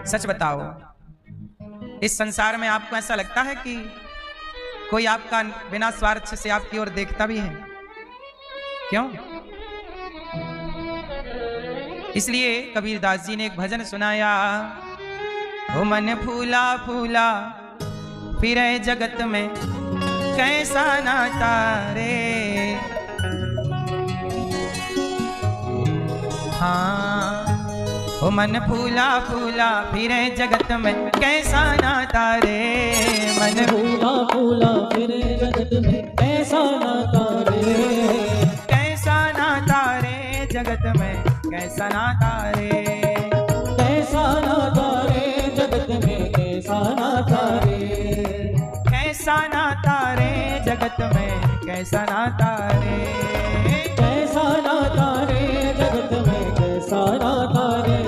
सच बताओ, इस संसार में आपको ऐसा लगता है कि कोई आपका बिना स्वार्थ से आपकी ओर देखता भी है? क्यों? इसलिए कबीरदास जी ने एक भजन सुनाया, ओ मन फूला फूला फिरे जगत में कैसा नाता रे। हाँ, ओ मन फूला फूला फिरे जगत में कैसा नाता रे। मन फूला फूला फिरे जगत में कैसा नाता रे। कैसा नाता रे जगत में कैसा नाता रे। कैसा नाता रे जगत में कैसा नाता रे। कैसा नाता रे जगत में कैसा नाता रे। कैसा नाता रे जगत में कैसा नाता रे।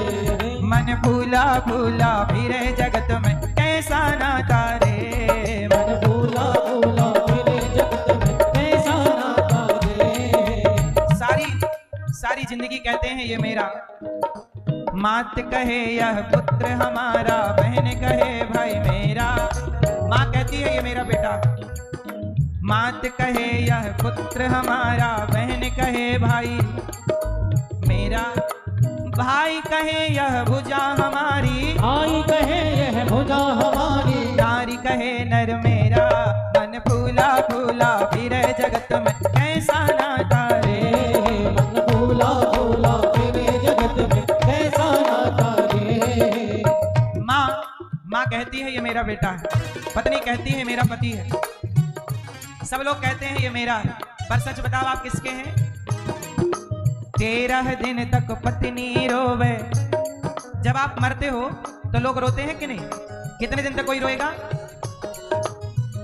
मन फूला फूला फिरे जगत में कैसा नाता रे। मन फूला फूला फिरे जगत में कैसा नाता रे। सारी जिंदगी कहते हैं ये मेरा, मात कहे यह पुत्र हमारा, बहन कहे भाई मेरा। माँ कहती है ये मेरा बेटा, मात कहे यह पुत्र हमारा, बहन कहे भाई मेरा। भाई कहे यह भुजा हमारी, भाई कहे यह भुजा हमारी। नारी कहे नर मेरा। मन फूला फूला फिरे जगत में कैसा नाता रे। मन फूला फूला फिरे जगत में कैसा नाता रे। माँ कहती है ये मेरा बेटा है, पत्नी कहती है मेरा पति है, सब लोग कहते हैं ये मेरा है, पर सच बताओ आप किसके हैं? 13 दिन तक पत्नी रोवे। जब आप मरते हो तो लोग रोते हैं कि नहीं? कितने दिन तक कोई रोएगा?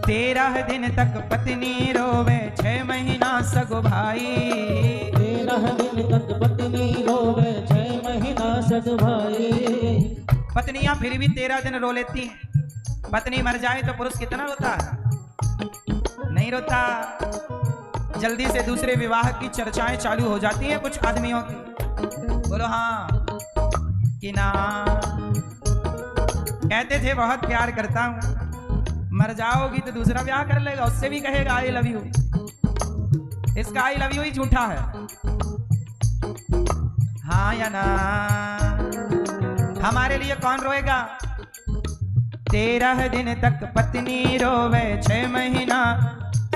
13 दिन तक पत्नी रोवे, 6 महीना सगो भाई। 13 दिन तक पत्नी रोवे, 6 महीना सगो भाई। पत्नियां फिर भी 13 दिन रो लेती हैं। पत्नी मर जाए तो पुरुष कितना रोता है? नहीं रोता। जल्दी से दूसरे विवाह की चर्चाएं चालू हो जाती हैं कुछ आदमियों की। बोलो हाँ कि ना? कहते थे बहुत प्यार करता हूं, मर जाओगी तो दूसरा ब्याह कर लेगा, उससे भी कहेगा आई लव यू। इसका आई लव यू ही झूठा है। हाँ या ना? हमारे लिए कौन रोएगा? 13 दिन तक पत्नी रोवे, 6 महीना।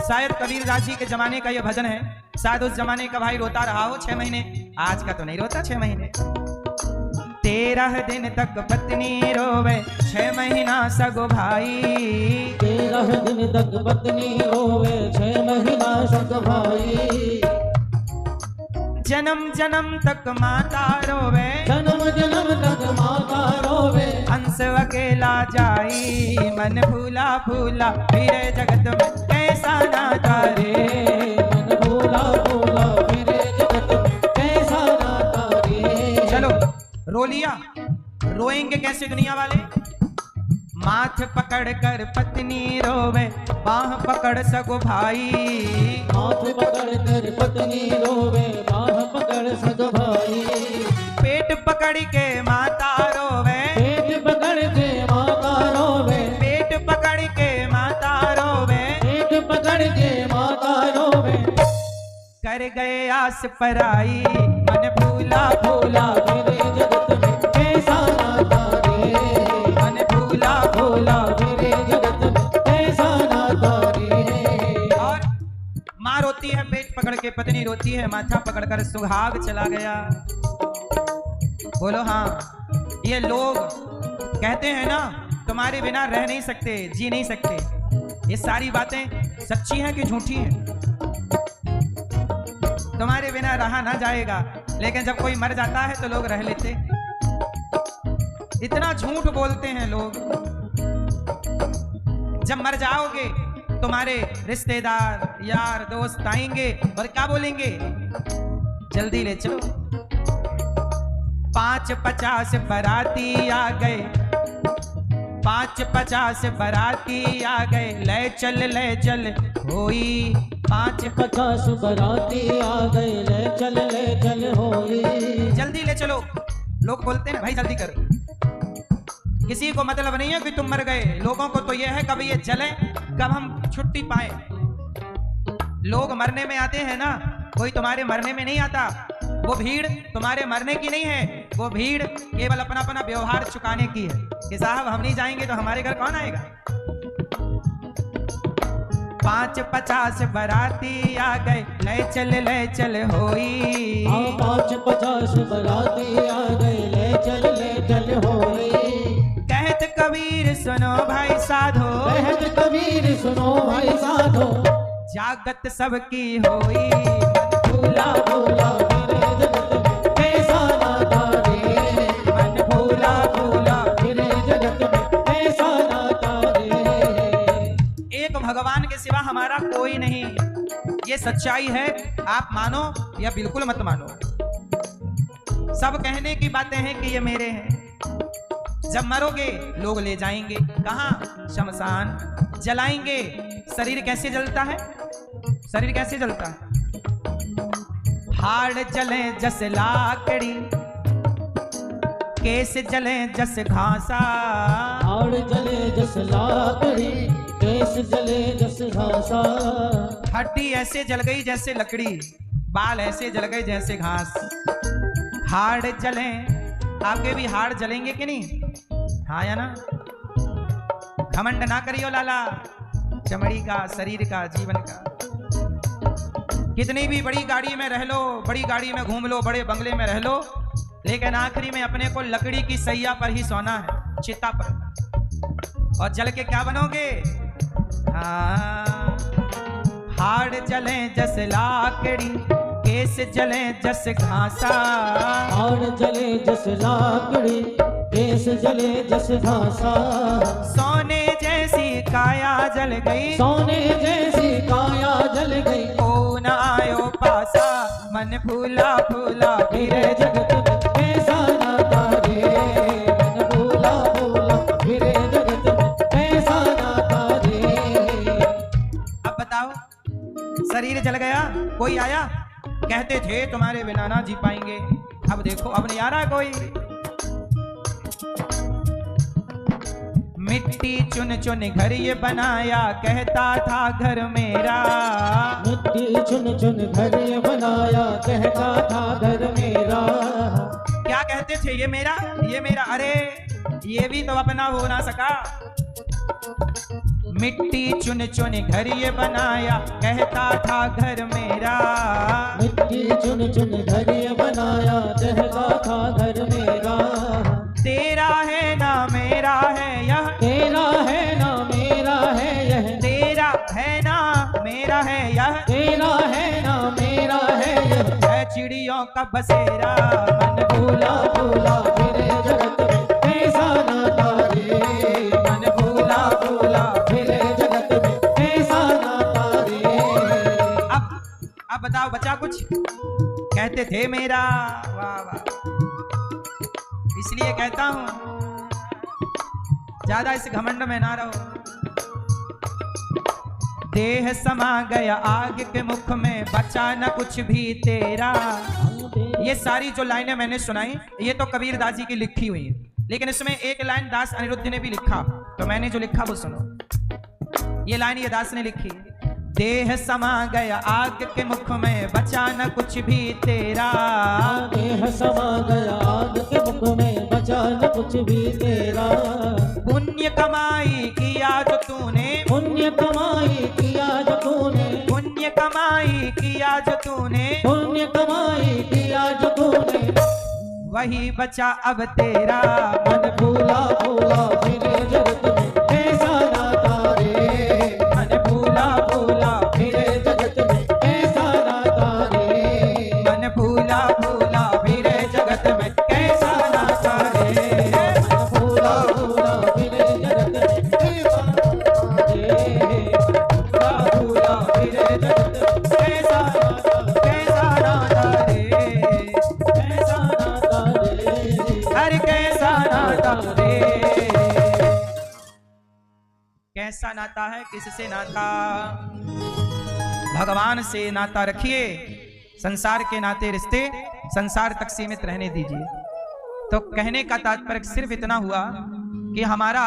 शायद कबीरदास जी के जमाने का यह भजन है, शायद उस जमाने का भाई रोता रहा हो 6 महीने, आज का तो नहीं रोता 6 महीने। 13 दिन तक पत्नी रोवे, 6 महीना सगो भाई। 13 दिन तक पत्नी रोवे, 6 महीना सगो भाई। जन्म जन्म तक माता रोवे, जन्म जन्म तक माता रोवे। हंस अकेला जाई, मन फूला फूला फिरे जगत में कैसा नाता रे। मन फूला फूला फिरे जगत में कैसा नाता रे। चलो रो लिया, रोएंगे कैसे दुनिया वाले? माथ पकड़ कर पत्नी रोवे, बाह पकड़ सगो भाई। हाथ पकड़ कर पत्नी रोवे, बाह पकड़ सगो भाई। पेट पकड़ के माता रोवे, पेट पकड़ के माता रोवे। पेट पकड़ के माता रोवे, पेट पकड़ के माता रोवे। कर गए आस पराई, मन फूला फूला फिरे जगत में कैसा नाता रे। मन फूला फूला। फिरे जगत में कैसा नाता रे। और माँ रोती है पेट पकड़ के, पत्नी रोती है माथा पकड़कर, सुहाग चला गया। बोलो हाँ। ये लोग कहते हैं ना तुम्हारे बिना रह नहीं सकते, जी नहीं सकते, ये सारी बातें सच्ची हैं कि झूठी हैं? तुम्हारे बिना रहा ना जाएगा, लेकिन जब कोई मर जाता है तो लोग रह लेते। इतना झूठ बोलते हैं लोग। जब मर जाओगे तुम्हारे रिश्तेदार यार दोस्त आएंगे और क्या बोलेंगे? जल्दी ले चलो, 550 बाराती आ गए, 550 बाराती आ गए, ले चल होई। 550 बाराती आ गए, ले चल होई। जल्दी ले चलो। लोग बोलते हैं भाई जल्दी करो। किसी को मतलब नहीं है कि तुम मर गए, लोगों को तो यह है कब ये जले, कब हम छुट्टी पाए। लोग मरने में आते हैं ना, कोई तुम्हारे मरने में नहीं आता। वो भीड़ तुम्हारे मरने की नहीं है, वो भीड़ केवल अपना अपना व्यवहार चुकाने की है कि साहब हम नहीं जाएंगे तो हमारे घर कौन आएगा। 5-50 बाराती आ गए, ले चल होई। 5-50 बाराती आ गए, ले चल होई। कहत कबीर सुनो भाई साधो, कहत कबीर सुनो भाई साधो, जागत सबकी होई। भूला भूला फिरे जगत में कैसा नाता रे, मन भूला भूला फिरे जगत में कैसा नाता रे। एक भगवान के सिवा हमारा कोई नहीं, ये सच्चाई है। आप मानो या बिल्कुल मत मानो, सब कहने की बातें हैं कि ये मेरे हैं। जब मरोगे लोग ले जाएंगे कहां, शमशान, जलाएंगे। शरीर कैसे जलता है, शरीर कैसे जलता है? हाड़ जले जस लाकड़ी, केस जले जस घासा। हाड़ जले जस लाकड़ी, केस जले जस घासा। हड्डी ऐसे जल गई जैसे लकड़ी, बाल ऐसे जल गए जैसे घास। हाड़ जले, आपके भी हाड़ जलेंगे कि नहीं? हाँ या ना? घमंड ना करियो लाला, चमड़ी का, शरीर का, जीवन का। कितनी भी बड़ी गाड़ी में रह लो, बड़ी गाड़ी में घूम लो, बड़े बंगले में रह लो, लेकिन आखिरी में अपने को लकड़ी की सैया पर ही सोना है, चिता पर। और जल के क्या बनोगे? हाँ, हाड़ जले जस लाकड़ी, केस जले जस घासा। हाड़ जले जस लाकड़ी, केस जले जस घासा। सोने जैसी काया जल गई, सोने जैसी काया जल गई। कौन आयो पासा, मन फूला फूला फिरे जगत में कैसा नाता रे, मन भूला भूला फिरे जगत में कैसा नाता रे। अब बताओ, शरीर जल गया, कोई आया? कहते थे तुम्हारे बिना ना जी पाएंगे, अब देखो अब नहीं आ रहा कोई। मिट्टी चुन चुन घर ये बनाया, कहता था घर मेरा। मिट्टी चुन चुन घर ये बनाया, कहता था घर मेरा। क्या कहते थे? ये मेरा, ये मेरा। अरे ये भी तो अपना हो ना सका। मिट्टी चुन चुन घर ये बनाया, कहता था घर मेरा। मिट्टी चुन चुन घर ये बनाया, कहता था घर मेरा। तेरा है ना मेरा है यह, तेरा है ना मेरा है यह। तेरा है ना मेरा है यह, तेरा है ना मेरा है यह। है चिड़ियों का बसेरा। मन भूला भूला फिरे जगत में कैसा नाता रे, मन भूला भूला। फिरे जगत में कैसा नाता रे। अब बताओ बचा कुछ? कहते थे मेरा, वाह वाह। इसलिए कहता हूं ज्यादा इस घमंड में ना रहो। देह समा गया आग के मुख में, बचा न कुछ भी तेरा। ये सारी जो लाइनें मैंने सुनाई, ये तो कबीर दास जी की लिखी हुई है, लेकिन इसमें एक लाइन दास अनिरुद्ध ने भी लिखा, तो मैंने जो लिखा वो सुनो। ये लाइन ये दास ने लिखी, देह समा गया आग के मुख में, बचा न कुछ भी तेरा। देह समा गया आग के मुख में, बचा न कुछ भी तेरा। पुण्य कमाई किया जो तूने, पुण्य कमाई किया जो तूने, पुण्य कमाई किया जो तूने, पुण्य कमाई किया जो तूने। वही बचा अब तेरा। मन भूला भूला फिरे जगत में कैसा नाता रे, मन भूला भूला फिरे जगत में कैसा नाता रे। मन भूला भूला फिरे जगत में कैसा नाता रे। मन भूला भूला फिरे जगत में कैसा नाता रे। भूला भूला फिरे जगत में कैसा नाता रे, कैसा नाता रे। अरे कैसा नाता रे। कैसा नाता है, किससे नाता? भगवान से नाता रखिए। संसार के नाते रिश्ते संसार तक सीमित रहने दीजिए। तो कहने का तात्पर्य सिर्फ इतना हुआ कि हमारा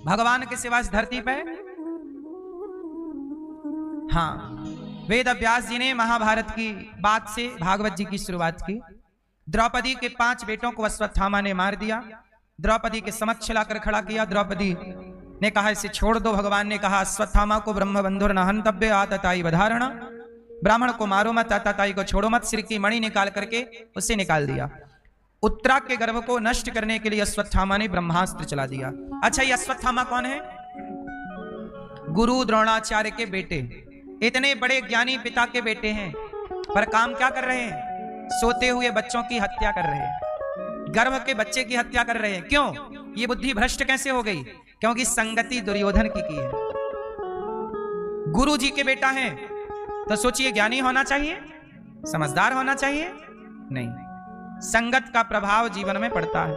भगवान के सिवा इस धरती पे, हाँ, वेद व्यास जी ने महाभारत की बात से भागवत जी की शुरुआत की। द्रौपदी के 5 बेटों को अश्वत्थामा ने मार दिया, द्रौपदी के समक्ष लाकर खड़ा किया। द्रौपदी ने कहा इसे छोड़ दो। भगवान ने कहा अश्वत्थामा को ब्रह्म बंधुर न हंतव्य आतताई वधारणा, ब्राह्मण को मारो मत, आतताई को छोड़ो मत। सिर की मणि निकाल करके उसे निकाल दिया। उत्तरा के गर्भ को नष्ट करने के लिए अश्वत्थामा ने ब्रह्मास्त्र चला दिया। अच्छा, ये अश्वत्थामा कौन है? गुरु द्रोणाचार्य के बेटे, इतने बड़े ज्ञानी पिता के बेटे हैं, पर काम क्या कर रहे हैं? सोते हुए बच्चों की हत्या कर रहे हैं, गर्भ के बच्चे की हत्या कर रहे हैं। क्यों? ये बुद्धि भ्रष्ट कैसे हो गई? क्योंकि संगति दुर्योधन की है। गुरु जी के बेटा है तो सोचिए ज्ञानी होना चाहिए, समझदार होना चाहिए? नहीं, संगत का प्रभाव जीवन में पड़ता है।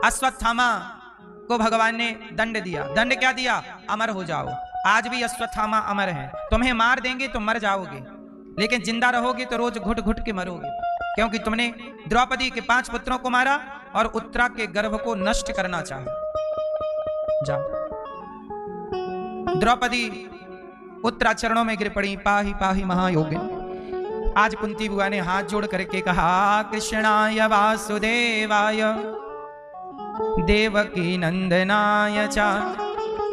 अश्वत्थामा को भगवान ने दंड दिया। दंड क्या दिया? अमर हो जाओ। आज भी अश्वत्थामा अमर है। तुम्हें मार देंगे तो मर जाओगे, लेकिन जिंदा रहोगे तो रोज घुट घुट के मरोगे, क्योंकि तुमने द्रौपदी के 5 पुत्रों को मारा और उत्तरा के गर्भ को नष्ट करना चाहा। जाओ। द्रौपदी उत्तरा चरणों में गिर पड़ी। पाही पाही महायोगिन। आज कुंती बुआ ने हाथ जोड़ करके कहा कृष्णाय वासुदेवाय देवकी नंदनाय च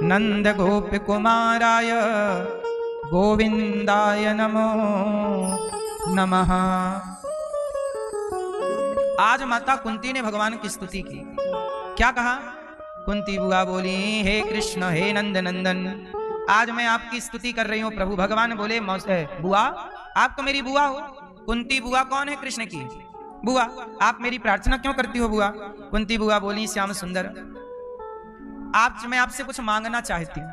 नंद गोप कुमाराय गोविंदाय नमो नमः। आज माता कुंती ने भगवान की स्तुति की। क्या कहा? कुंती बुआ बोली हे कृष्ण हे नंद नंदन, आज मैं आपकी स्तुति कर रही हूं प्रभु। भगवान बोले बुआ, आप तो मेरी बुआ हो। कुंती बुआ कौन है? कृष्ण की बुआ। आप मेरी प्रार्थना क्यों करती हो बुआ? कुंती बुआ बोली श्याम सुंदर, मैं आपसे कुछ मांगना चाहती हूँ।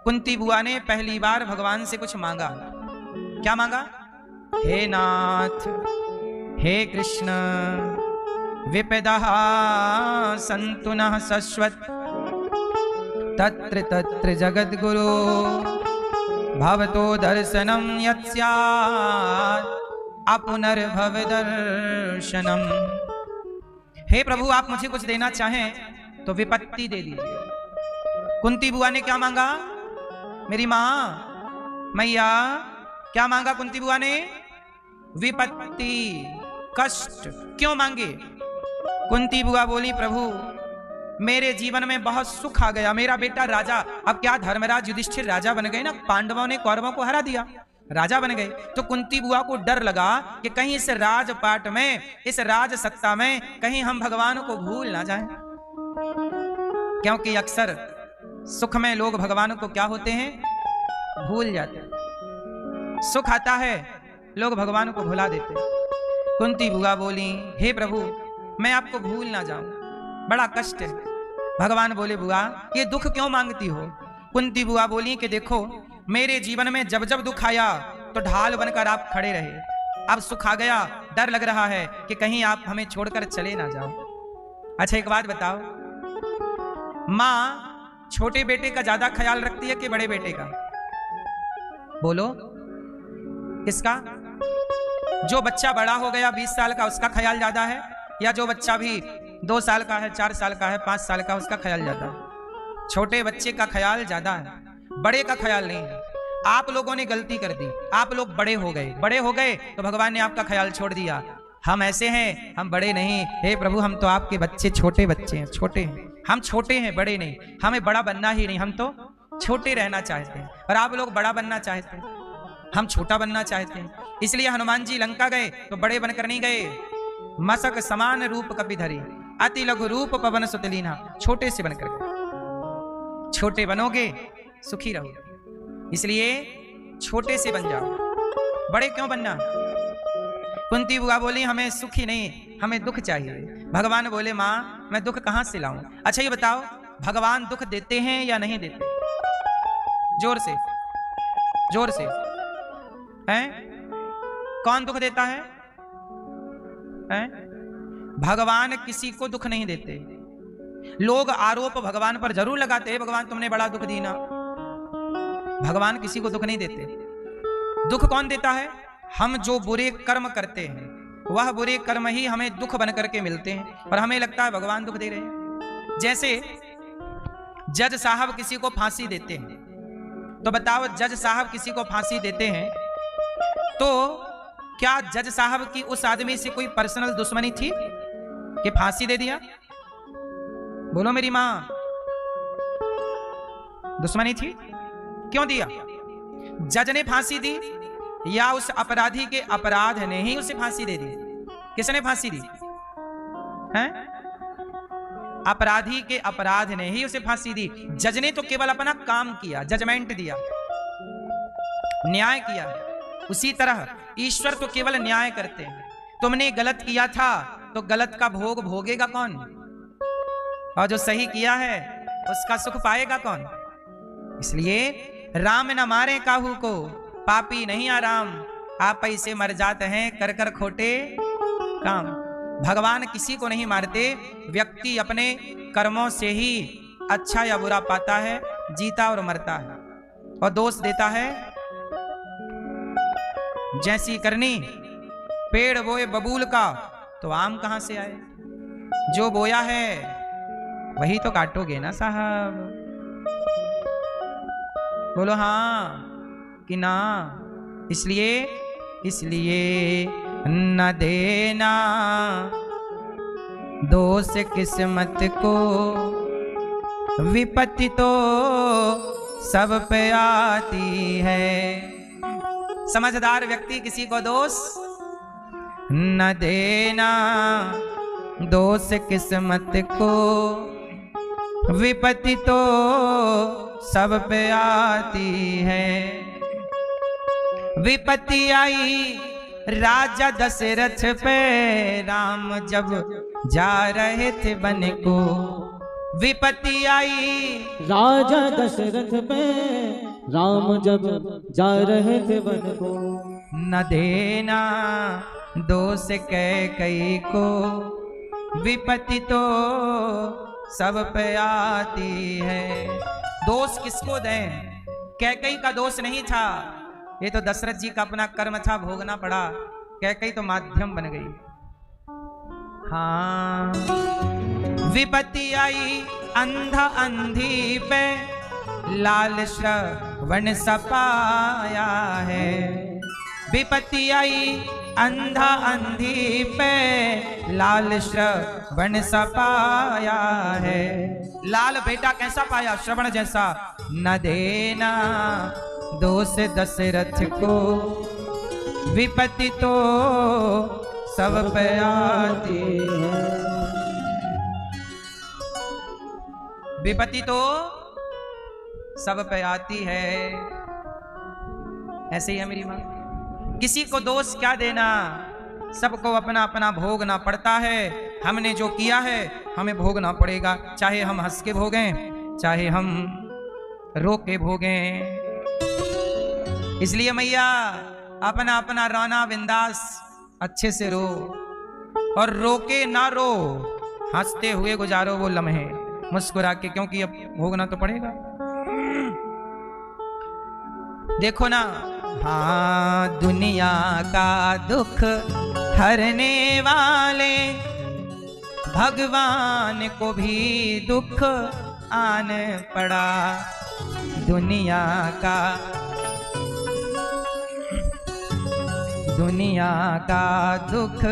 कुंती बुआ ने पहली बार भगवान से कुछ मांगा। क्या मांगा? हे नाथ, हे कृष्ण, विपदः सन्तु नः शश्वत् तत्र तत्र जगद्गुरो भवतो दर्शनं यत्स्यात् अपुनर्भव दर्शनम। हे प्रभु, आप मुझे कुछ देना चाहें तो विपत्ति दे दीजिए। कुंती बुआ ने क्या मांगा? मेरी मां मैया, क्या मांगा कुंती बुआ ने? विपत्ति, कष्ट। क्यों मांगे? कुंती बुआ बोली प्रभु, मेरे जीवन में बहुत सुख आ गया। मेरा बेटा राजा, अब क्या धर्मराज युधिष्ठिर राजा बन गए ना, पांडवों ने कौरवों को हरा दिया, राजा बन गए। तो कुंती बुआ को डर लगा कि कहीं इस राजपाट में, इस राज सत्ता में कहीं हम भगवान को भूल ना जाएं। क्योंकि अक्सर सुख में लोग भगवान को क्या होते हैं? भूल जाते हैं। सुख आता है, लोग भगवान को भुला देते हैं। कुंती बुआ बोली हे प्रभु, मैं आपको भूल ना जाऊं, बड़ा कष्ट है। भगवान बोले बुआ, ये दुख क्यों मांगती हो? कुंती बुआ बोली कि देखो, मेरे जीवन में जब जब दुख आया तो ढाल बनकर आप खड़े रहे। अब सुख आ गया, डर लग रहा है कि कहीं आप हमें छोड़कर चले ना जाओ। अच्छा एक बात बताओ, माँ छोटे बेटे का ज्यादा ख्याल रखती है कि बड़े बेटे का? बोलो, किसका? जो बच्चा बड़ा हो गया 20 साल का, उसका ख्याल ज्यादा है, या जो बच्चा भी 2 साल का है, 4 साल का है, 5 साल का, उसका ख्याल ज्यादा है? छोटे बच्चे का ख्याल ज्यादा है, बड़े का ख्याल नहीं है। आप लोगों ने गलती कर दी, आप लोग बड़े हो गए। बड़े हो गए तो भगवान ने आपका ख्याल छोड़ दिया। हम ऐसे हैं, हम बड़े नहीं। हे प्रभु, हम तो आपके बच्चे, छोटे बच्चे हैं, छोटे हैं। हम छोटे हैं, बड़े नहीं। हमें बड़ा बनना ही नहीं, हम तो छोटे रहना चाहते हैं। और आप लोग बड़ा बनना चाहते हैं, हम छोटा बनना चाहते हैं। इसलिए हनुमान जी लंका गए तो बड़े बनकर नहीं गए। मसक समान रूप कपिधरी अति लघु रूप पवन सुतलीना, छोटे से बनकर गए। छोटे बनोगे सुखी रहोगे, इसलिए छोटे से बन जाओ, बड़े क्यों बनना? कुंती बुआ बोली हमें सुखी नहीं, हमें दुख चाहिए। भगवान बोले माँ, मैं दुख कहां से लाऊं? अच्छा ये बताओ, भगवान दुख देते हैं या नहीं देते? जोर से, जोर से। हैं? कौन दुख देता है? हैं? भगवान किसी को दुख नहीं देते। लोग आरोप भगवान पर जरूर लगाते हैं, भगवान तुमने बड़ा दुख दी ना। भगवान किसी को दुख नहीं देते। दुख कौन देता है? हम जो बुरे कर्म करते हैं, वह बुरे कर्म ही हमें दुख बन करके मिलते हैं और हमें लगता है भगवान दुख दे रहे हैं। जैसे जज साहब किसी को फांसी देते हैं, तो बताओ जज साहब किसी को फांसी देते हैं तो क्या जज साहब की उस आदमी से कोई पर्सनल दुश्मनी थी कि फांसी दे दिया? बोलो मेरी मां, दुश्मनी थी? क्यों दिया? जज ने फांसी दी या उस अपराधी के अपराध ने ही उसे फांसी दे दी? किसने फांसी दी हैं? अपराधी के अपराध ने ही उसे फांसी दी। जज ने तो केवल अपना काम किया, जजमेंट दिया, न्याय किया। उसी तरह ईश्वर तो केवल न्याय करते हैं। तुमने गलत किया था तो गलत का भोग भोगेगा कौन? और जो सही किया है उसका सुख पाएगा कौन? इसलिए राम न मारे काहू को, पापी नहीं आराम, आप ऐसे मर जाते हैं कर कर खोटे काम। भगवान किसी को नहीं मारते, व्यक्ति अपने कर्मों से ही अच्छा या बुरा पाता है, जीता और मरता है और दोष देता है। जैसी करनी पेड़ बोए बबूल का तो आम कहां से आए? जो बोया है वही तो काटोगे ना साहब। बोलो हाँ कि ना? इसलिए न देना दोष किस्मत को, विपत्ति तो सब पे आती है। समझदार व्यक्ति किसी को दोष न देना, दोष किस्मत को, विपत्ति तो सब पे आती है। विपत्ति आई राजा दशरथ पे, राम जब जा रहे थे वन को। विपत्ति आई राजा दशरथ पे, राम जब जा रहे थे वन को। न देना दोष कैकई को, विपत्ति तो सब पे आती है। दोष किसको दें? कैकई का दोष नहीं था, ये तो दशरथ जी का अपना कर्म था, भोगना पड़ा। कैकई तो माध्यम बन गई। हाँ, विपत्ति आई अंधा अंधी पे, लाल श्रवण सपाया है। विपत्ति आई अंधा अंधी पे, लाल श्रवण सपाया है। लाल बेटा कैसा पाया? श्रवण जैसा। न देना दोष दशरथ को, विपत्ति तो सब पे आती है। विपत्ति तो सब पे आती है। ऐसे ही है मेरी मां। किसी को दोष क्या देना? सबको अपना अपना भोगना पड़ता है। हमने जो किया है हमें भोगना पड़ेगा, चाहे हम हंस के भोगें, चाहे हम रो के भोगें। इसलिए मैया अपना अपना रोना बिंदास अच्छे से रो, और रो के ना रो, हंसते हुए गुजारो वो लम्हे मुस्कुरा के, क्योंकि अब भोगना तो पड़ेगा। देखो ना, हाँ, दुनिया का दुख हरने वाले भगवान को भी दुख आन पड़ा। दुनिया का दुख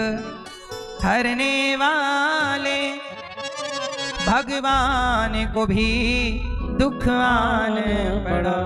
हरने वाले भगवान को भी दुख आन पड़ा।